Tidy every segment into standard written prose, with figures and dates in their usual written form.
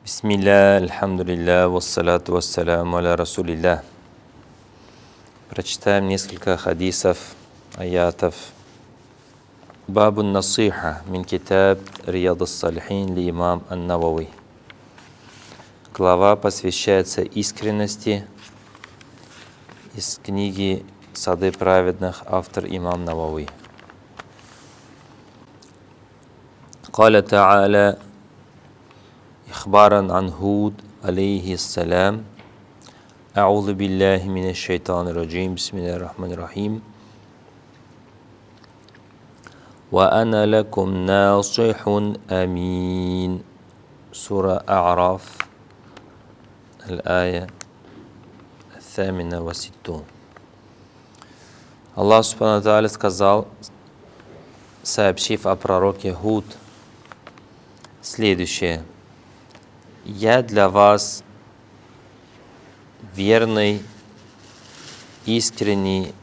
Бисмилля, альхамдулилля, вассалату вассаляму аля расулилля. Прочитаем несколько хадисов, аятов. Бабу насиха мин китаб Рияд ас-Салихин ли имам ан-Навави. Глава посвящается искренности из книги Сады праведных, автор имам Навави. Каля та'аля إخبارا عن هود عليه السلام أعوذ بالله من الشيطان الرجيم بسم الله الرحمن الرحيم وأنا لكم ناصح أمين سورة أعراف الآية 68. Аллах Субхану ва Тааля сказал, сообщив о пророке Худ, следующее: «Я для вас верный, искренний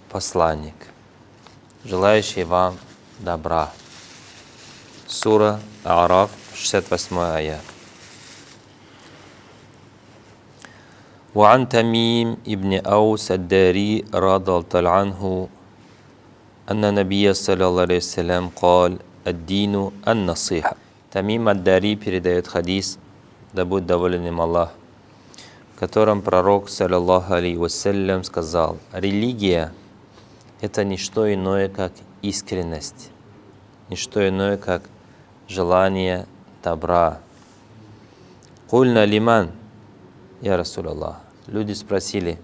посланник, желающий вам добра». Сура А'раф, 68 аят. وعن تميم ابن أوس الداري رضي الله عنه أن النبي صلى الله عليه وسلم قال الدين النصيحة. Тамим ад-Дари передает хадис, да будет доволен им Аллах, в котором пророк, саллаллаху алейхи вассалям, сказал: религия – это не что иное, как искренность, не что иное, как желание добра. Кульна лиман, я Расулаллах. Люди спросили,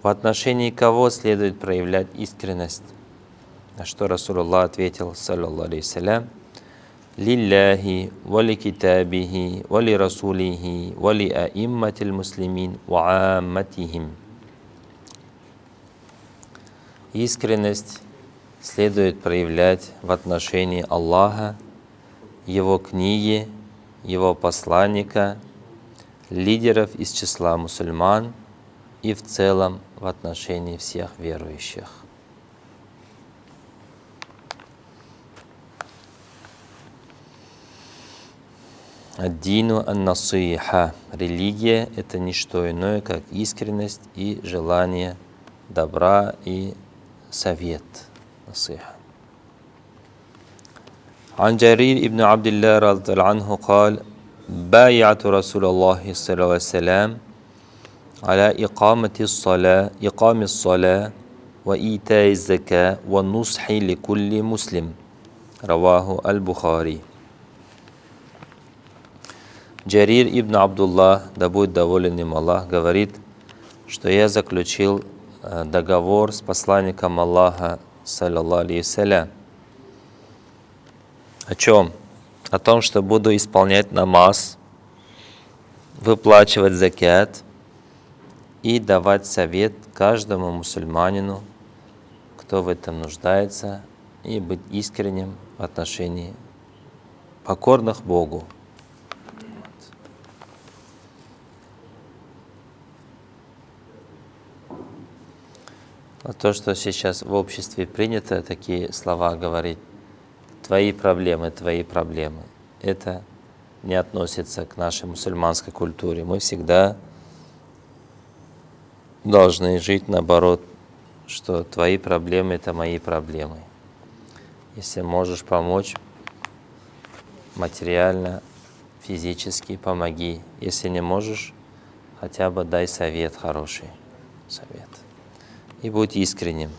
в отношении кого следует проявлять искренность? На что Расулаллах ответил, саллаллаху алейхи вассалям: лилляхи, вали китабихи, вали расулихи, вали аимматил муслимин, ва амматихим. Искренность следует проявлять в отношении Аллаха, Его книги, Его посланника, лидеров из числа мусульман и в целом в отношении всех верующих. Ад-дину ан-насиха. Религия – это не что иное, как искренность и желание добра и совет. Насиха. عن جرير ابن عبد الله رضي الله عنه قال بايعت رسول الله صلى الله عليه وسلم على إقام الصلاة وإيتاء الزكاة والنصح لكل مسلم. رواه البخاري. Джарир ибн Абдуллах, да будет доволен им Аллах, говорит, что я заключил договор с посланником Аллаха, саллаллаху алейхи вассалям. О чем? О том, что буду исполнять намаз, выплачивать закят и давать совет каждому мусульманину, кто в этом нуждается, и быть искренним в отношении покорных Богу. А то, что сейчас в обществе принято такие слова говорить, твои проблемы, это не относится к нашей мусульманской культуре. Мы всегда должны жить наоборот, что твои проблемы – это мои проблемы. Если можешь помочь материально, физически, помоги. Если не можешь, хотя бы дай совет хороший. Совет. И будь искренним.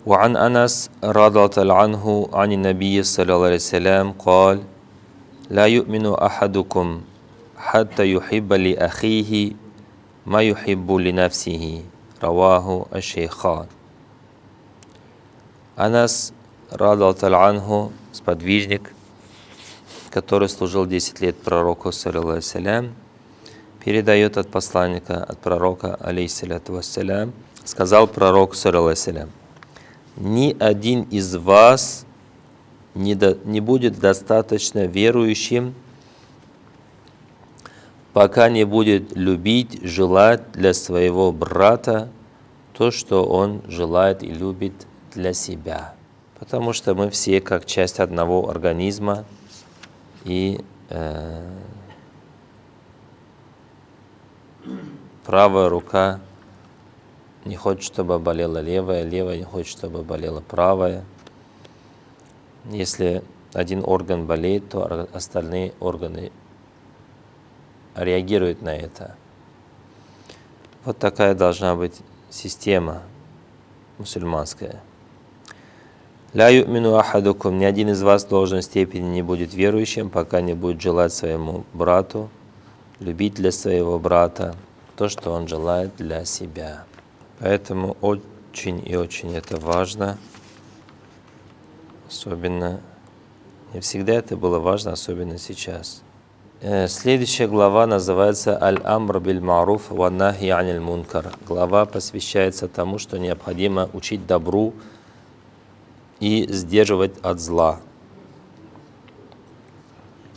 وعن أنس رضي الله عنه عن النبي صلى الله عليه وسلم قال لا يؤمن أحدكم حتى يحب لأخيه ما يحب لنفسه. رواه الشيخان. Анас رضي الله عنه, сподвижник, который служил 10 лет пророку, саллаллаху алейхи вассалям, передает от посланника, от пророка, алейхиссаляту вассалям, сказал пророк, саллаллаху алейхи вассалям: ни один из вас не будет достаточно верующим, пока не будет любить, желать для своего брата то, что он желает и любит для себя. Потому что мы все как часть одного организма, и правая рука не хочет, чтобы болела левая, левая не хочет, чтобы болела правая. Если один орган болеет, то остальные органы реагируют на это. Вот такая должна быть система мусульманская. «Ля ю'мину ахадукум» — ни один из вас в должной степени не будет верующим, пока не будет желать своему брату, любить для своего брата то, что он желает для себя. Поэтому очень и очень это важно. Особенно, не всегда это было важно, особенно сейчас. Следующая глава называется «Аль-Амр биль-Маруф ва нахи аниль мункар». Глава посвящается тому, что необходимо учить добру и сдерживать от зла.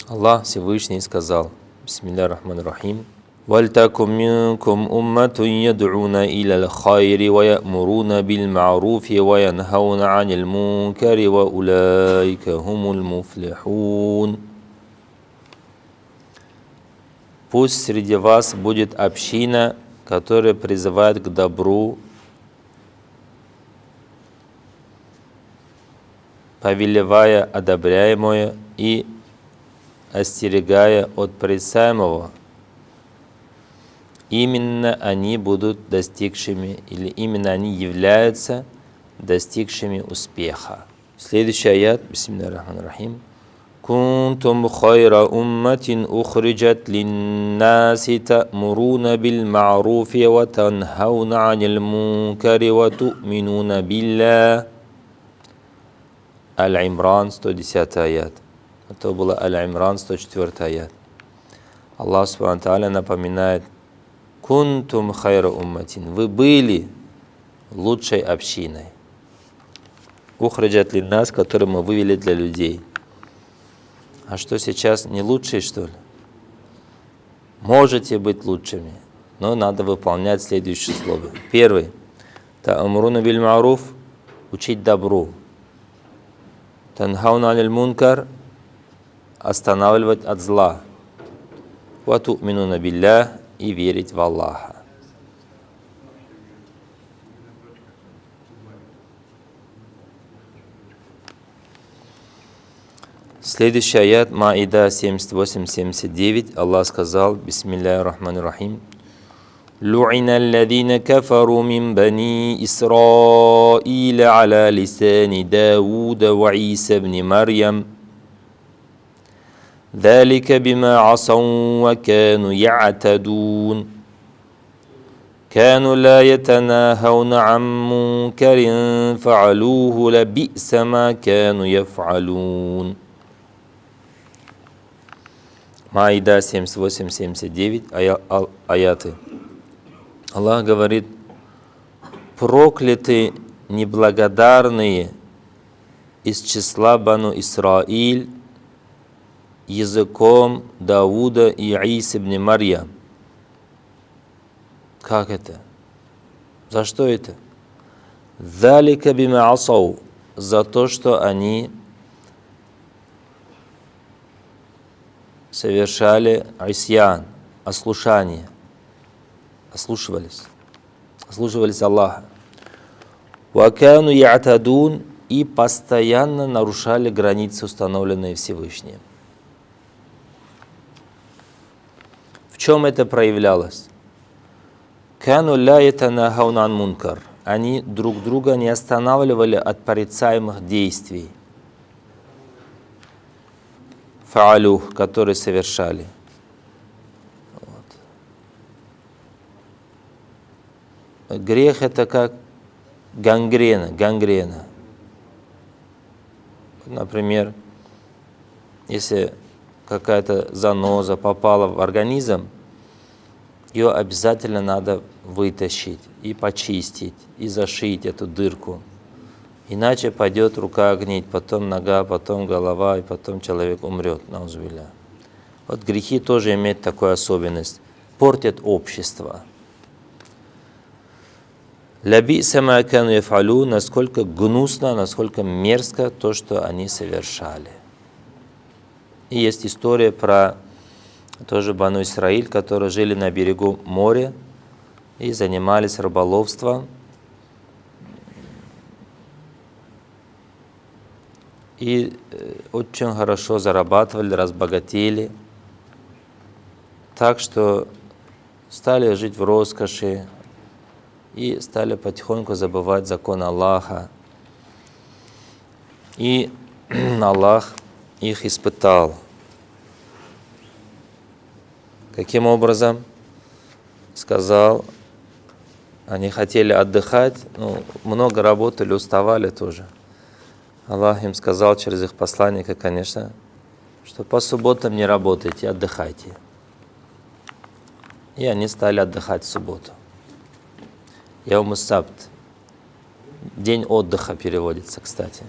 Аллах Всевышний сказал: Бисмилля рахман рахим. «Вальтакум минкум умматун яд'уна иля л-хайри ва я'муруна биль-ма'руфи ва янхауна аниль мункари ва улайка хумул муфлихун». Пусть среди вас будет община, которая призывает к добру, повелевая одобряемое и остерегая от порицаемого. Именно они будут достигшими, или именно они являются достигшими успеха. Следующий аят, бисмилля рахман рахим. «Кунтум хайра умматин ухриджат линнаси та'муруна биль-ма'руфи ва танхауна аниль мункари ва ту'минуна билля». Аль-Имран, 110 аят. Это было Аль-Имран, 104 аят. Аллах Субхану Тааля напоминает: «Кунтум хайра умматин». Вы были лучшей общиной. Ухраджат линнас, которую мы вывели для людей. А что сейчас, не лучшие, что ли? Можете быть лучшими, но надо выполнять следующие слова. Первый. Та'амруна биль-ма'руф, учить добру. Танхауна аниль мункар, останавливать от зла. Ва ту'минуна билля, и верить в Аллаха. Следующий аят, Маида 78-79, Аллах сказал: Бисмилля рахман рахим. لعن الذين كفروا من بني إسرائيل على لسان داود وعيسى بن مريم ذلك بما عصوا وكانوا يعتدون كانوا لا يتناهون عن منكر فعلوه لبئس ما كانوا يفعلون. Маида 78-79 аяты. Аллах говорит: прокляты неблагодарные из числа Бану Исраиль языком Дауда и Исы ибн Марьям. Как это? За что это? «Залика бима асау», за то, что они совершали исьян, ослушание, ослушивались Аллаха. «Вакану я'тадун», и постоянно нарушали границы, установленные Всевышним. В чем это проявлялось? «Кану ля ятанахауна ан мункар». Они друг друга не останавливали от порицаемых действий. Фаалюх, которые совершали. Вот. Грех — это как гангрена. Например, если какая-то заноза попала в организм, ее обязательно надо вытащить и почистить, и зашить эту дырку. Иначе пойдет рука гнить, потом нога, потом голова, и потом человек умрет. Наузубилля. Вот грехи тоже имеют такую особенность. Портят общество. Лаби'са ма кану яф'алун, насколько гнусно, насколько мерзко то, что они совершали. И есть история про тоже Бану Исраиль, которые жили на берегу моря, и занимались рыболовством. И очень хорошо зарабатывали, разбогатели, так что стали жить в роскоши и стали потихоньку забывать закон Аллаха. И Аллах их испытал. Каким образом? Сказал, они хотели отдыхать, много работали, уставали тоже. Аллах им сказал через их посланника, конечно, что по субботам не работайте, отдыхайте. И они стали отдыхать в субботу. Яум ас-сабт. День отдыха переводится, кстати.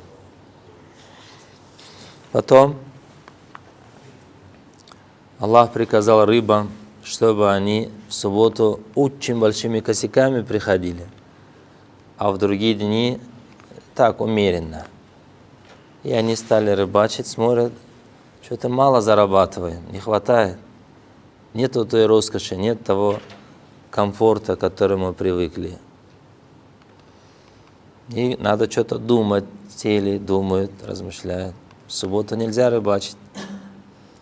Потом Аллах приказал рыбам, чтобы они в субботу очень большими косяками приходили, а в другие дни так, умеренно. И они стали рыбачить, смотрят, что-то мало зарабатываем, не хватает. Нету той роскоши, нет того комфорта, к которому мы привыкли. И надо что-то думать, сели, думают, размышляют. В субботу нельзя рыбачить.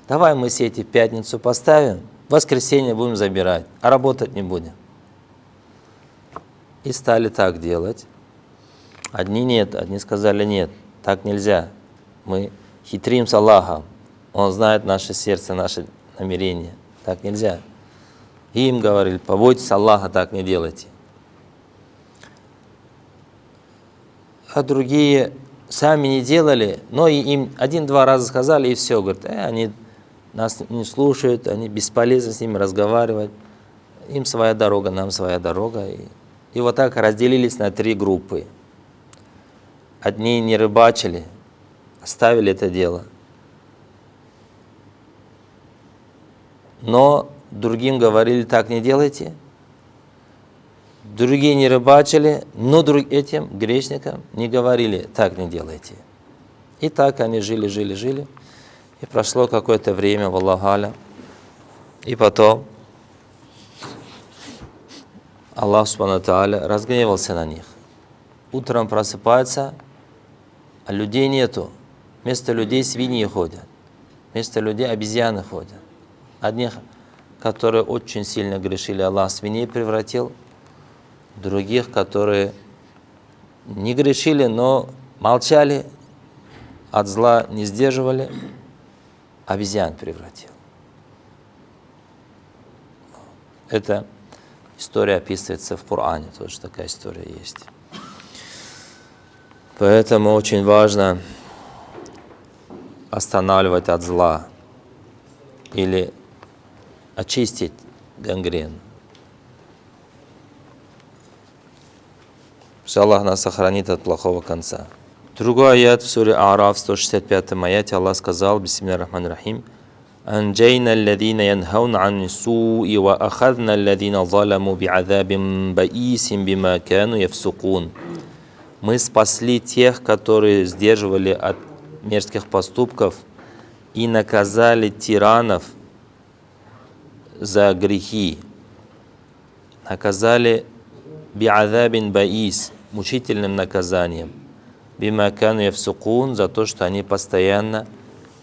Давай мы сети в пятницу поставим, в воскресенье будем забирать, а работать не будем. И стали так делать. Одни нет, одни сказали нет, так нельзя. Мы хитрим с Аллахом, Он знает наше сердце, наши намерения. Так нельзя. И им говорили, побойтесь Аллаха, так не делайте. А другие сами не делали, но и им один-два раза сказали, и все. Говорят, они нас не слушают, они бесполезны с ними разговаривать. Им своя дорога, нам своя дорога. И вот так разделились на 3 группы. Одни не рыбачили, оставили это дело. Но другим говорили, так не делайте. Другие не рыбачили, но этим грешникам не говорили, так не делайте. И так они жили. И прошло какое-то время, валлаху алям. И потом Аллах субхану ва тааля разгневался на них. Утром просыпается, а людей нету. Вместо людей свиньи ходят. Вместо людей обезьяны ходят. Одних, которые очень сильно грешили, Аллах свиней превратил. Других, которые не грешили, но молчали, от зла не сдерживали, обезьян превратил. Эта история описывается в Коране, тоже такая история есть. Поэтому очень важно останавливать от зла или очистить гангрену. Что Аллах нас сохранит от плохого конца. Другой аят в суре Аараф, 165 аяте, Аллах сказал, бисмилля рахмани рахим, «Анджайна алладина янхауна ан суи ва ахадна алладина заламу би'адабим баисим бима кану яфсукун». Мы спасли тех, которые сдерживали от мерзких поступков, и наказали тиранов за грехи. Наказали би'адабин баис, мучительным наказанием. Бима кану яфсукун, за то, что они постоянно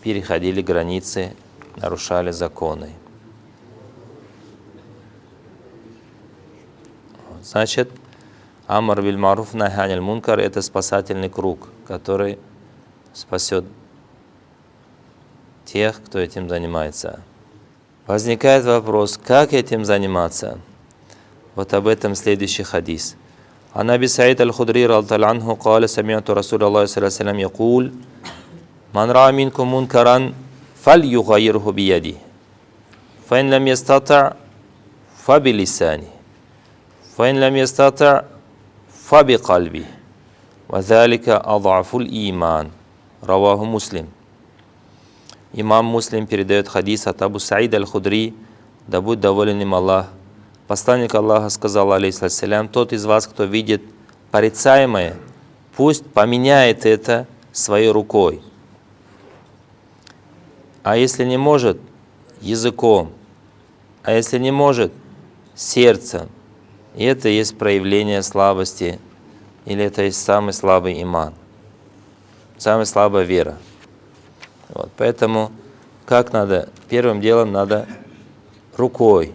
переходили границы, нарушали законы. Значит, амр биль маруф нахи аниль мункар — это спасательный круг, который спасет тех, кто этим занимается. Возникает вопрос, как этим заниматься? Вот об этом следующий хадис. عن أبي سعيد الخدري رضي الله عنه قال سمعت رسول الله صلى الله عليه وسلم يقول من رأى منكم منكرا فليغيره بيده فإن لم يستطع فبلسانه فإن لم يستطع فبقلبه وذلك أضعف الإيمان رواه مسلم. Имам Муслим передает хадис от Абу Саида аль-Худри, да будет доволен им Аллах. Посланник Аллаха сказал, алейхиссалям, тот из вас, кто видит порицаемое, пусть поменяет это своей рукой. А если не может, языком. А если не может, сердцем. И это есть проявление слабости, или это есть самый слабый иман, самая слабая вера. Вот. Поэтому как надо? Первым делом надо рукой,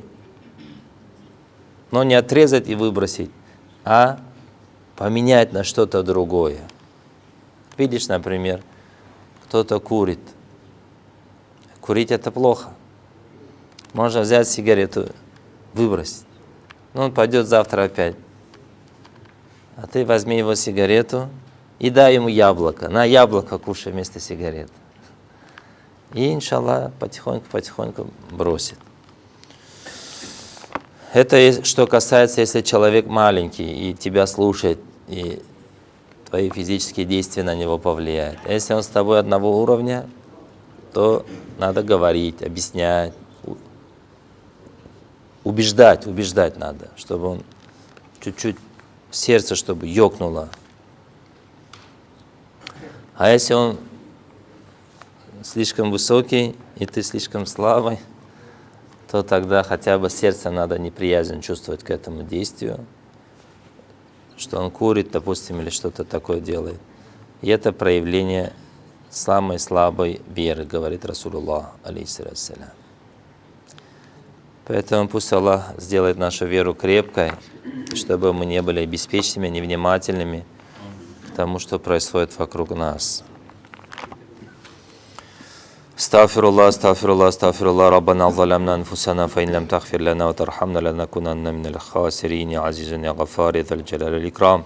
но не отрезать и выбросить, а поменять на что-то другое. Видишь, например, кто-то курит. Курить это плохо. Можно взять сигарету, выбросить. Но он пойдет завтра опять. А ты возьми его сигарету и дай ему яблоко. На яблоко кушай вместо сигарет. И, иншаллах, потихоньку бросит. Это что касается, если человек маленький и тебя слушает, и твои физические действия на него повлияют. А если он с тобой одного уровня, то надо говорить, объяснять, убеждать надо, чтобы он чуть-чуть сердце, чтобы ёкнуло. А если он слишком высокий, и ты слишком слабый, то тогда хотя бы сердце надо неприязнь чувствовать к этому действию, что он курит, допустим, или что-то такое делает. И это проявление самой слабой веры, говорит Расулуллах, алейхиссалям. Поэтому пусть Аллах сделает нашу веру крепкой, чтобы мы не были беспечными, невнимательными к тому, что происходит вокруг нас. Астагфируллах, астагфируллах, астагфируллах, Раббана залямна анфусана, фа ин лям тагфир лана ва тархамна ланакунанна минал хасирин, я азизун, я гафар, я зал джалали вал икрам.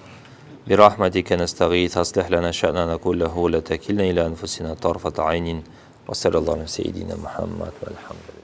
برحمتك نستغيث أصلح لنا شأننا كله لا تكلنا إلى أنفسنا طرفة عين وصلى الله على سيدنا محمد والحمد لله.